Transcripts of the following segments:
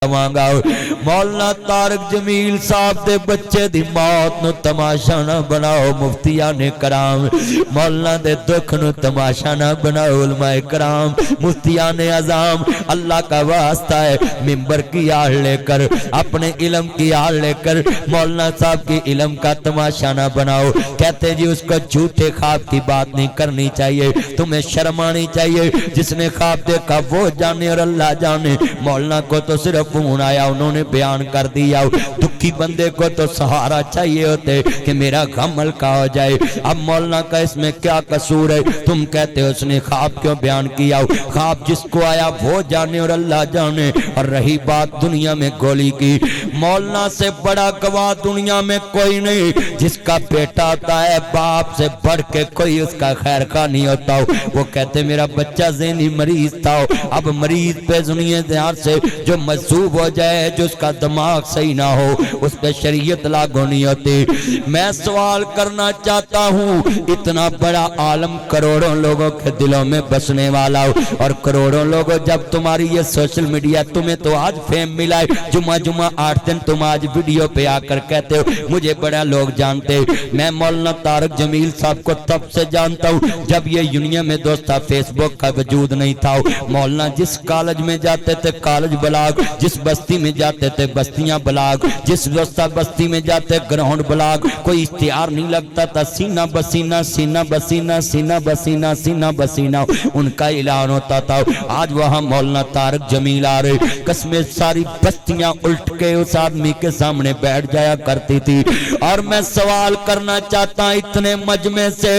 مانگا مولانا طارق جمیل صاحب دے بچے دی موت نو تماشا نہ بناؤ مفتیان کرام مولانا دے دکھ نو تماشا نہ بناؤ علماء کرام مفتیان عظام اللہ کا واسطہ ہے منبر کی آڑ لے کر اپنے علم کی آڑ لے کر مولانا صاحب کی علم کا تماشا نہ بناؤ کہتے جی اس کو جھوٹے خواب کی بات نہیں کرنی چاہیے تمہیں شرم آنی چاہیے جس نے خواب دیکھا وہ جانے اور اللہ جانے مولانا کو تو صرف فون آیا انہوں نے بیان کر دیا دکھی بندے کو تو سہارا چاہیے ہوتے کہ میرا غم ہلکا ہو جائے اب مولانا کا اس میں کیا قصور ہے تم کہتے ہو اس نے خواب کیوں بیان کیا خواب جس کو آیا وہ جانے اور اللہ جانے اور رہی بات دنیا میں گولی کی مولانا سے بڑا گواہ دنیا میں کوئی نہیں جس کا بیٹا ہوتا ہے باپ سے بڑھ کے کوئی اس کا خیر خواہ نہیں ہوتا وہ کہتے میرا بچہ ذہنی مریض تھا اب مریض پہ دنیا دار سے جو مزدور ہو جائے جو اس کا دماغ صحیح نہ ہو اس پہ شریعت لاگو نہیں ہوتی میں سوال کرنا چاہتا ہوں اتنا بڑا عالم کروڑوں لوگوں کے دلوں میں بسنے والا اور کروڑوں لوگوں جب تمہاری یہ سوشل میڈیا تمہیں تو آج فیم ملا ہے جمعہ 8 دن تم آج ویڈیو پہ آ کر کہتے ہو مجھے بڑا لوگ جانتے میں مولانا طارق جمیل صاحب کو تب سے جانتا ہوں جب یہ یونین میں دوستا فیس بک کا وجود نہیں تھا مولانا جس کالج میں جاتے تھے کالج بلاگ جس بستی میں جاتے تھے بستیاں بلاگ جس دوستہ بستی میں جاتے گراؤنڈ بلاگ کوئی اشتہار نہیں لگتا تھا سینہ بسینہ سینہ بسینہ سینہ بسینہ سینہ بسینہ ان کا اعلان ہوتا تھا آج وہاں مولانا طارق جمیل آ رہے قسمیں ساری بستیاں الٹ کے اس آدمی کے سامنے بیٹھ جایا کرتی تھی اور میں سوال کرنا چاہتا اتنے مجمع سے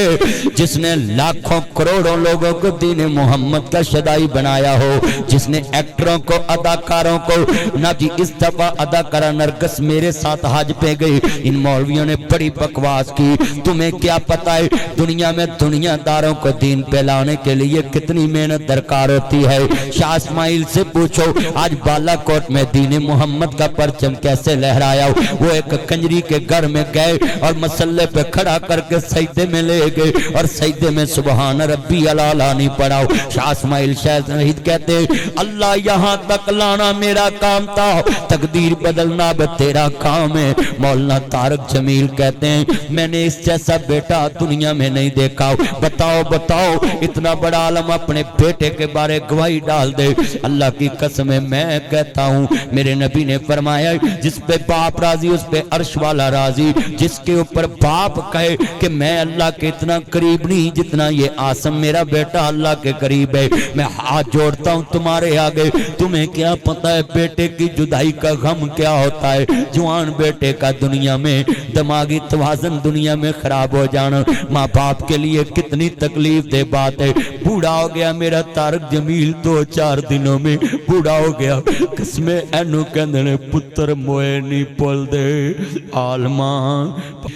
جس نے لاکھوں کروڑوں لوگوں کو دین محمد کا شدائی بنایا ہو جس نے ایکٹروں کو اداکاروں کو نہ جی اس دفعہ اداکارہ نرگس میرے ساتھ حج پہ گئی ان مولویوں نے بڑی بکواس کی تمہیں کیا پتا ہے دنیا میں دنیا داروں کو دین پہ لانے کے لیے کتنی محنت درکار ہوتی ہے شاہ اسماعیل سے پوچھو آج بالا کوٹ میں دین محمد کا پرچم کیسے لہرایا وہ ایک کنجری کے گھر میں گئے اور مسلح پہ کھڑا کر کے سجدے میں لے گئے اور سجدے میں سبحان ربی الاعلی نہیں پڑھاؤ شاہ اسماعیل شہید کہتے اللہ یہاں تک لانا میرا کام تھا تقدیر بدلنا بھی تیرا کام ہے مولانا طارق جمیل کہتے ہیں میں نے اس جیسا بیٹا دنیا میں نہیں دیکھا بتاؤ اتنا بڑا عالم اپنے بیٹے کے بارے گواہی ڈال دے اللہ کی قسم میں کہتا ہوں میرے نبی نے فرمایا جس پہ باپ راضی اس پہ عرش والا راضی جس کے اوپر باپ کہے کہ میں اللہ کے اتنا قریب نہیں جتنا یہ آسم میرا بیٹا اللہ کے قریب ہے میں ہاتھ جوڑتا ہوں تمہارے آگے تمہیں کیا پتا ہے بیٹے کی جدائی کا غم کیا ہوتا ہے جوان بیٹے کا دنیا میں دماغی توازن دنیا میں خراب ہو جانا ماں باپ کے لیے کتنی تکلیف دہ بات ہے بوڑھا ہو گیا میرا طارق جمیل 2-4 دنوں میں بوڑھا ہو گیا قسمیں اینو کہندنے پتر موئے نہیں پول دے عالماں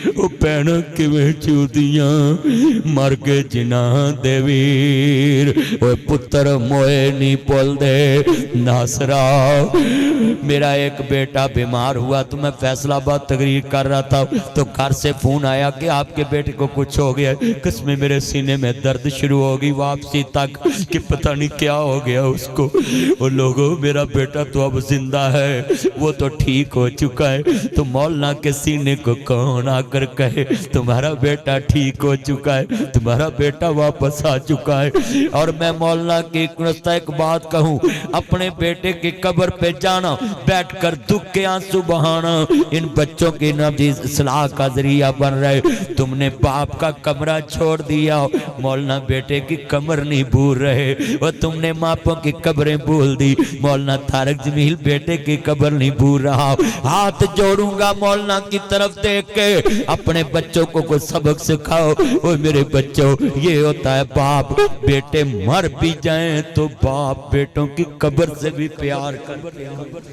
او پہنا کیویں چودیاں مر کے جنا دے ویر او پتر موئے نہیں پول دے ناصرہ میرا ایک بیٹا بیمار ہوا تو میں فیصلہ آباد تقریر کر رہا تھا تو گھر سے فون آیا کہ آپ کے بیٹے کو کچھ ہو گیا قسمیں میرے سینے میں درد شروع ہوگی واپسی تک کہ پتہ نہیں کیا ہو گیا اس کو وہ لوگوں میرا بیٹا تو اب زندہ ہے وہ تو ٹھیک ہو چکا ہے تو مولانا کے سینے کو کون آ کر کہے تمہارا بیٹا ٹھیک ہو چکا ہے تمہارا بیٹا واپس آ چکا ہے اور میں مولانا کی ایک بات کہوں اپنے بیٹے کی قبر پہ جانا بیٹھ کر دکھ کے آنسو بہانا ان بچوں کی نبض اصلاح کا ذریعہ بن رہے تم نے باپ کا کمرہ چھوڑ دیا مولانا بیٹے کی کمر نہیں بھول رہے اور تم نے ماپوں کی قبریں بھول دی مولانا طارق جمیل بیٹے کی قبر نہیں بھول رہا ہاتھ جوڑوں گا مولانا کی طرف دیکھ کے اپنے بچوں کو کوئی سبق سکھاؤ اوہ میرے بچوں یہ ہوتا ہے باپ بیٹے مر بھی جائیں تو باپ بیٹوں کی قبر سے بھی پیار کرتے ہیں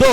2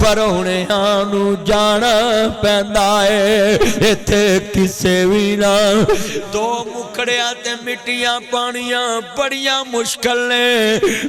ਪਰੌਣਿਆਂ ਨੂੰ ਜਾਣਾ ਪੈਂਦਾ ਏ ਇੱਥੇ ਕਿਸੇ ਵੀ ਨਾ ਦੋ ਮੁਖੜਿਆਂ ਤੇ ਮਿੱਟੀਆਂ ਪਾਣੀਆਂ ਬੜੀਆਂ ਮੁਸ਼ਕਲ ਨੇ